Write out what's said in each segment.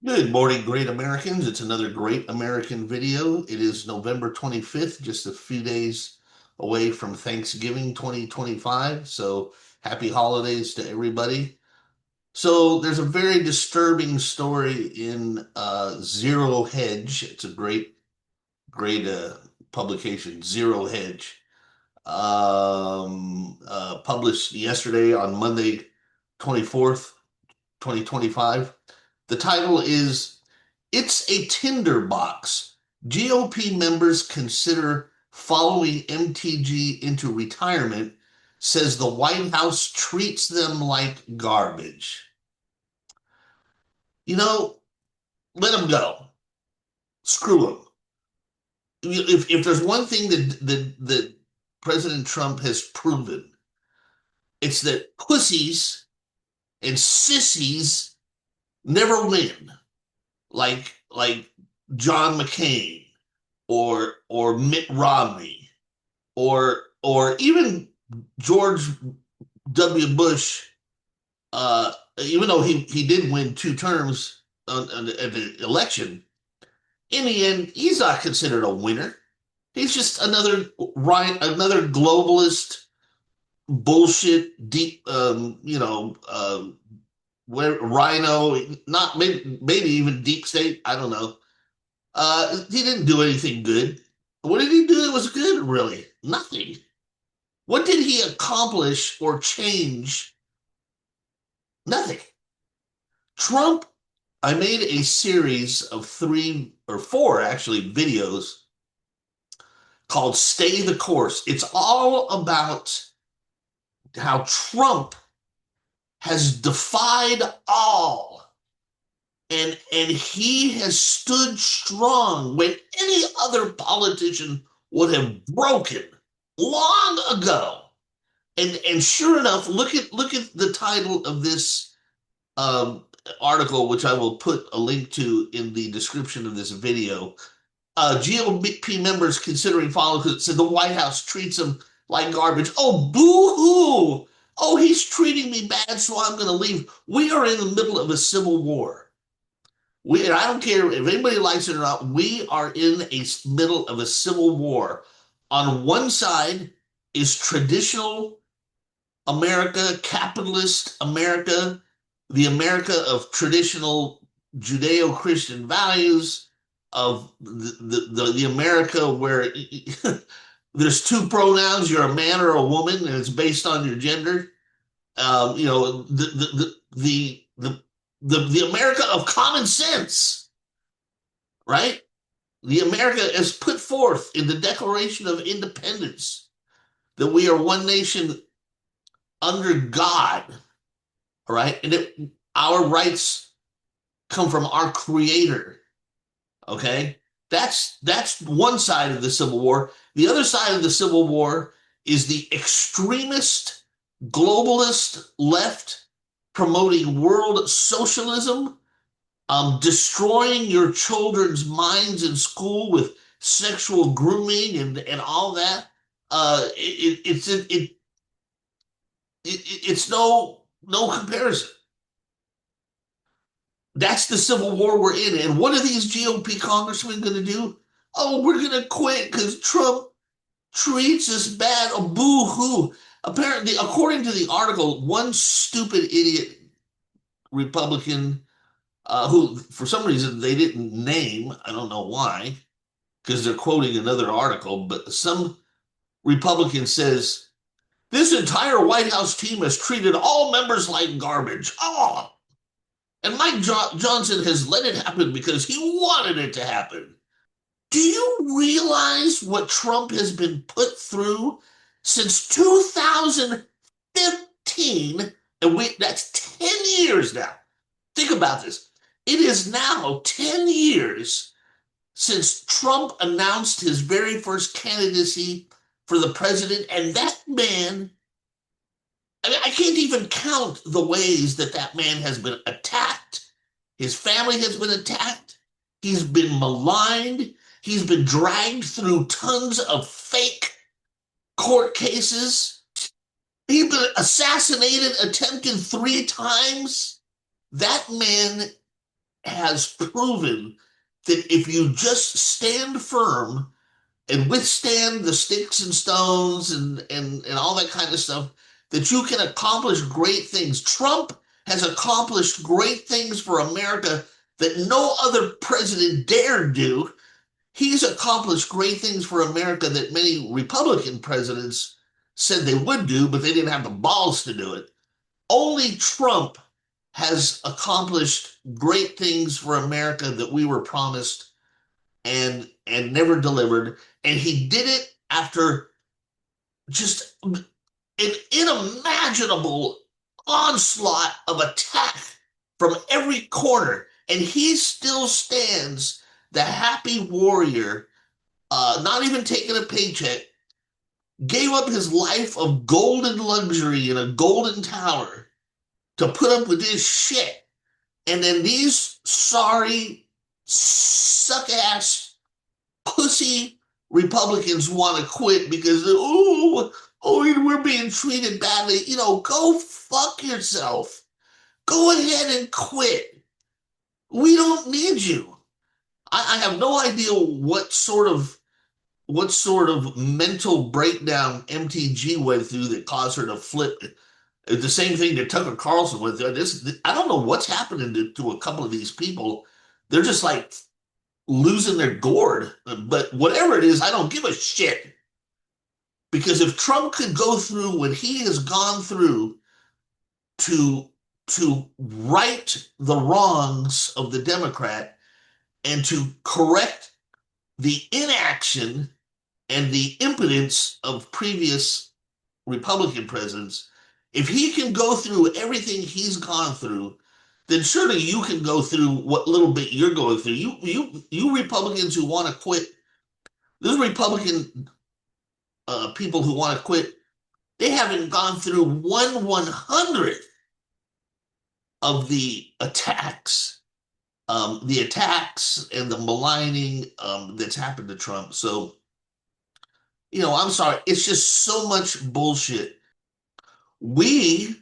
Good morning, great Americans. It's another great American video. It is November 25th, just a few days away from Thanksgiving 2025. So happy holidays to everybody. So there's a very disturbing story in Zero Hedge. It's a great publication, Zero Hedge, published yesterday on Monday, 24th, 2025. The title is It's a Tinder Box. GOP members consider following MTG into retirement, says the White House treats them like garbage. You know, let them go. Screw them. If there's one thing that President Trump has proven, it's that pussies and sissies never win. Like John McCain or Mitt Romney or even George W. Bush, even though he did win two terms at the election, in the end, he's not considered a winner. He's just another globalist bullshit deep, rhino, not maybe even deep state. I don't know. He didn't do anything good. What did he do that was good, really? Nothing. What did he accomplish or change? Nothing. Trump, I made a series of three or four actually videos called Stay the Course. It's all about how Trump has defied all and he has stood strong when any other politician would have broken long ago. And sure enough, look at the title of this um, article, which I will put a link to in the description of this video. GOP members considering following said the White House treats them like garbage. Oh, boo-hoo! Oh, he's treating me bad, so I'm going to leave. We are in the middle of a civil war. I don't care if anybody likes it or not. We are in a middle of a civil war. On one side is traditional America, capitalist America, the America of traditional Judeo-Christian values, of the America where there's two pronouns, you're a man or a woman, and it's based on your gender. You know, the America of common sense, right? The America as put forth in the Declaration of Independence that we are one nation under God, all right? And our rights come from our creator, okay? That's one side of the Civil War. The other side of the Civil War is the extremist globalist left promoting world socialism, destroying your children's minds in school with sexual grooming and all that. It's no comparison. That's the civil war we're in. And what are these GOP congressmen going to do? Oh, we're going to quit because Trump treats us bad. Oh, boo hoo. Apparently, according to the article, one stupid idiot Republican who, for some reason, they didn't name, I don't know why, because they're quoting another article, but some Republican says, this entire White House team has treated all members like garbage. Oh, and Mike Johnson has let it happen because he wanted it to happen. Do you realize what Trump has been put through since 2015? And that's 10 years now. Think about this. It is now 10 years since Trump announced his very first candidacy for the president. And that man, I mean, I can't even count the ways that man has been attacked. His family has been attacked. He's been maligned. He's been dragged through tons of fake court cases. He's been assassinated, attempted 3 times. That man has proven that if you just stand firm and withstand the sticks and stones and all that kind of stuff, that you can accomplish great things. Trump has accomplished great things for America that no other president dared do. He's accomplished great things for America that many Republican presidents said they would do, but they didn't have the balls to do it. Only Trump has accomplished great things for America that we were promised and never delivered. And he did it after just an unimaginable onslaught of attack from every corner. And he still stands the happy warrior, not even taking a paycheck, gave up his life of golden luxury in a golden tower to put up with this shit. And then these sorry, suck ass, pussy Republicans want to quit because, we're being treated badly. Go fuck yourself. Go ahead and quit. We don't need you. I have no idea what sort of mental breakdown MTG went through that caused her to flip. It's the same thing that Tucker Carlson went through. I don't know what's happening to a couple of these people. They're just like losing their gourd. But whatever it is, I don't give a shit. Because if Trump could go through what he has gone through to right the wrongs of the Democrat and to correct the inaction and the impotence of previous Republican presidents, if he can go through everything he's gone through, then surely you can go through what little bit you're going through. You Republicans who want to quit, those Republican people who want to quit, they haven't gone through 1/100th of the attacks and the maligning that's happened to Trump. So, I'm sorry. It's just so much bullshit. We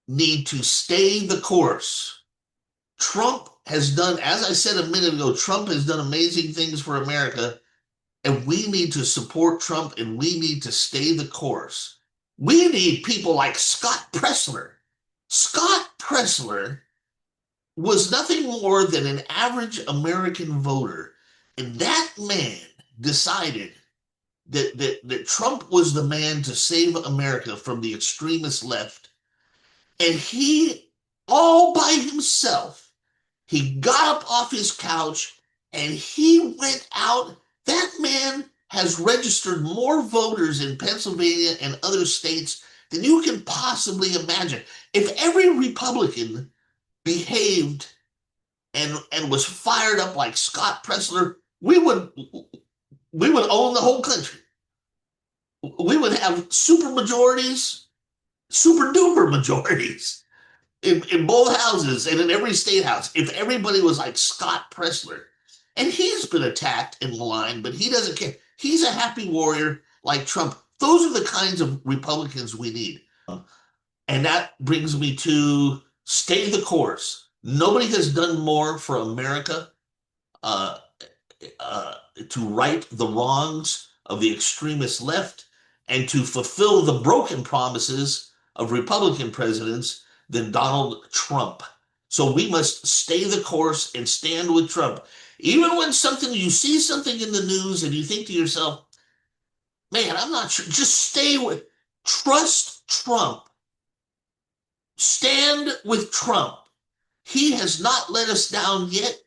need to stay the course. Trump has done, as I said a minute ago, Trump has done amazing things for America, and we need to support Trump and we need to stay the course. We need people like Scott Presler. Scott Presler was nothing more than an average American voter, and that man decided that Trump was the man to save America from the extremist left. And he, all by himself, he got up off his couch and he went out. That man has registered more voters in Pennsylvania and other states than you can possibly imagine. If every Republican behaved and was fired up like Scott Presler, we would own the whole country. We would have super majorities, super duper majorities in both houses and in every state house if everybody was like Scott Presler. And he's been attacked and maligned, but he doesn't care. He's a happy warrior like Trump. Those are the kinds of Republicans we need. And that brings me to stay the course. Nobody has done more for America uh, to right the wrongs of the extremist left and to fulfill the broken promises of Republican presidents than Donald Trump. So we must stay the course and stand with Trump. Even when you see something in the news and you think to yourself, man, I'm not sure, just trust Trump. Stand with Trump. He has not let us down yet,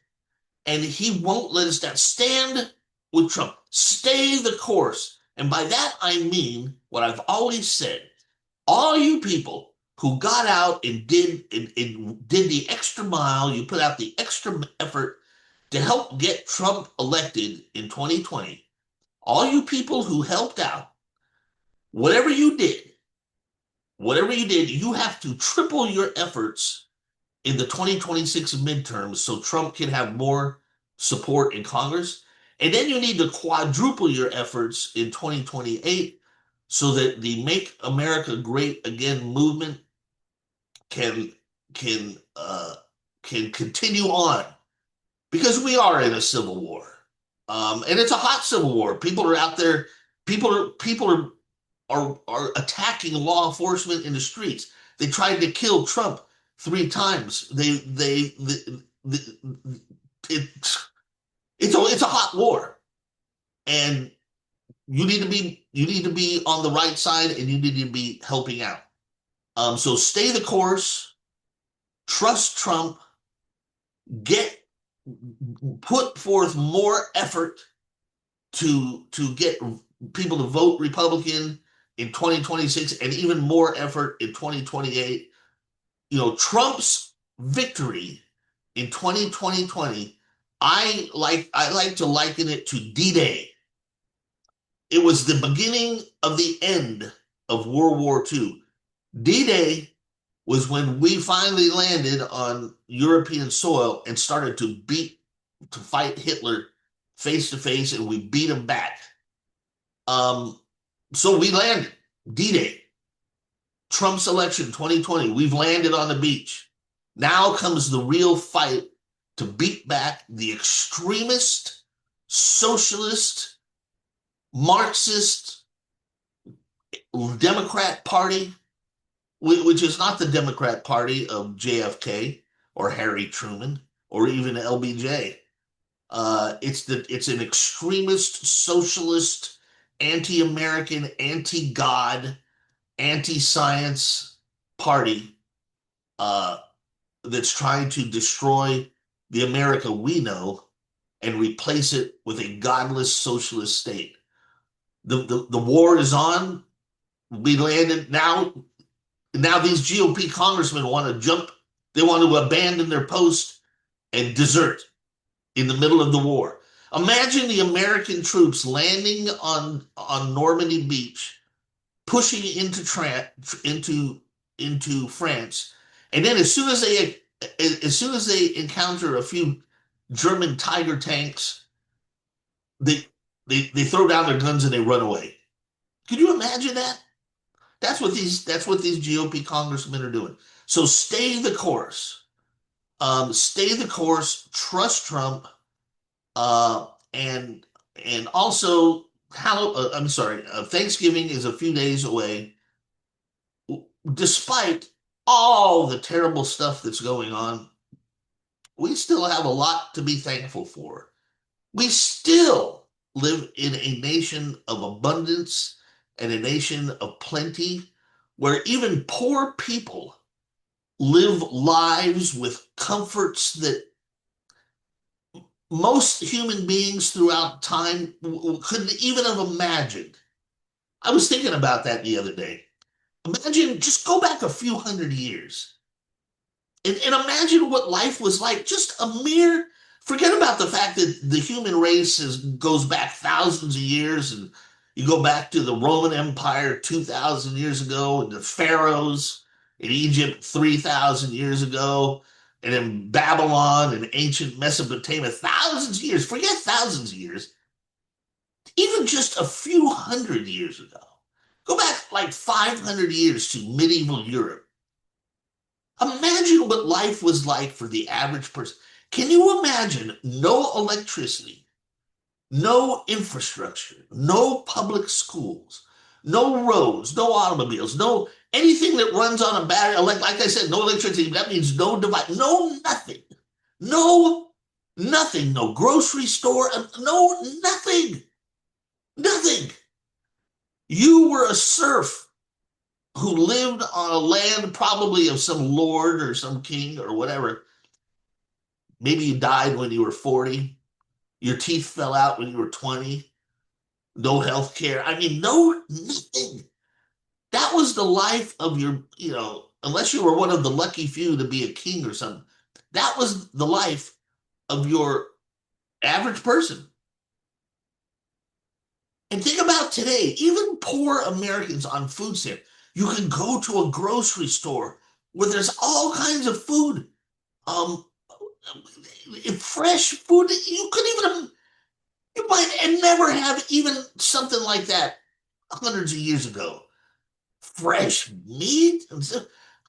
and he won't let us down. Stand with Trump. Stay the course. And by that, I mean what I've always said. All you people who got out and did the extra mile, you put out the extra effort to help get Trump elected in 2020, all you people who helped out, whatever you did, you have to triple your efforts in the 2026 midterms so Trump can have more support in Congress. And then you need to quadruple your efforts in 2028 so that the Make America Great Again movement can continue on. because we are in a civil war, and it's a hot civil war. People are out there. People are attacking law enforcement in the streets. They tried to kill Trump 3 times. It, it's a hot war, and you need to be on the right side, and you need to be helping out. So stay the course, trust Trump, get put forth more effort to get people to vote Republican in 2026, and even more effort in 2028. Trump's victory in 2020, I like to liken it to D-Day. It was the beginning of the end of World War II. D-Day was when we finally landed on European soil and started to fight Hitler face to face, and we beat him back. Um, so we landed D-Day, Trump's election 2020. We've landed on the beach. Now comes the real fight to beat back the extremist, socialist, Marxist Democrat Party, which is not the Democrat Party of JFK or Harry Truman or even LBJ. It's an extremist, socialist, anti-American, anti-God, anti-science party uh, that's trying to destroy the America we know and replace it with a godless socialist state. The war is on. We landed now. Now these GOP congressmen want to jump. They want to abandon their post and desert in the middle of the war. Imagine the American troops landing on Normandy Beach, pushing into France, and then as soon as they encounter a few German Tiger tanks, they they throw down their guns and they run away. Could you imagine that? That's what these GOP congressmen are doing. So stay the course. Stay the course. Trust Trump. And also, I'm sorry. Thanksgiving is a few days away. Despite all the terrible stuff that's going on, we still have a lot to be thankful for. We still live in a nation of abundance and a nation of plenty, where even poor people live lives with comforts that most human beings throughout time couldn't even have imagined. I was thinking about that the other day. Imagine, just go back a few hundred years and imagine what life was like. Forget about the fact that the human race goes back thousands of years, and you go back to the Roman Empire 2,000 years ago, and the pharaohs in Egypt 3,000 years ago, and in Babylon and ancient Mesopotamia, thousands of years. Forget thousands of years, even just a few hundred years ago. Go back like 500 years to medieval Europe. Imagine what life was like for the average person. Can you imagine no electricity, no infrastructure, no public schools, no roads, no automobiles, no anything that runs on a battery? Like I said, no electricity. That means no device, no nothing, no nothing, no grocery store, no nothing, nothing. You were a serf who lived on a land probably of some lord or some king or whatever. Maybe you died when you were 40. Your teeth fell out when you were 20. No health care. I mean, no, nothing. That was the life of unless you were one of the lucky few to be a king or something. That was the life of your average person. And think about today, even poor Americans on food stamps. You can go to a grocery store where there's all kinds of food, um, fresh food that you might never have even something like that hundreds of years ago. Fresh meat.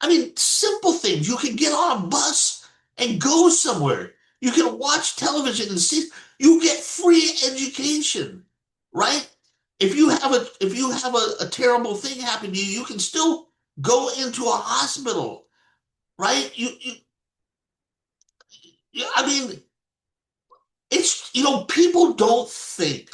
I mean, simple things. You can get on a bus and go somewhere. You can watch television and see. You get free education, right? If you have a terrible thing happen to you, you can still go into a hospital, right? I mean, people don't think.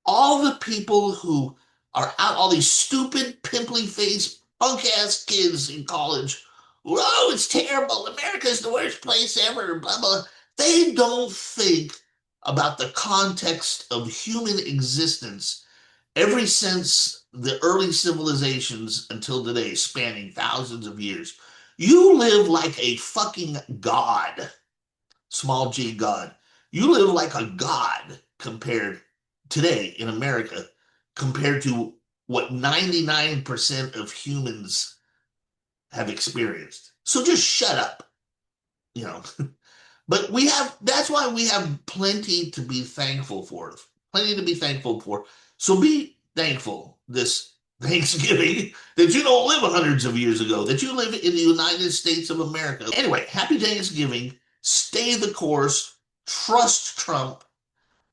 All the people who are out, all these stupid, pimply faced, punk ass kids in college, oh, it's terrible. America is the worst place ever, blah, blah. They don't think about the context of human existence ever since the early civilizations until today, spanning thousands of years. You live like a fucking god, small g god. You live like a god compared today in America compared to what 99% of humans have experienced. So just shut up, you know. But that's why we have plenty to be thankful for. Plenty to be thankful for. So be thankful this Thanksgiving that you don't live hundreds of years ago, that you live in the United States of America. Anyway, happy Thanksgiving. Stay the course. Trust Trump.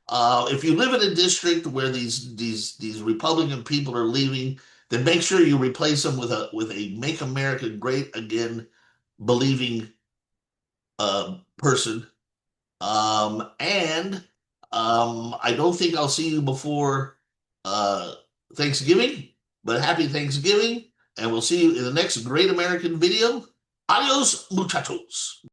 If you live in a district where these Republican people are leaving, then make sure you replace them with a Make America Great Again believing person. And I don't think I'll see you before uh, Thanksgiving, but happy Thanksgiving, and we'll see you in the next Great American video. Adios, muchachos.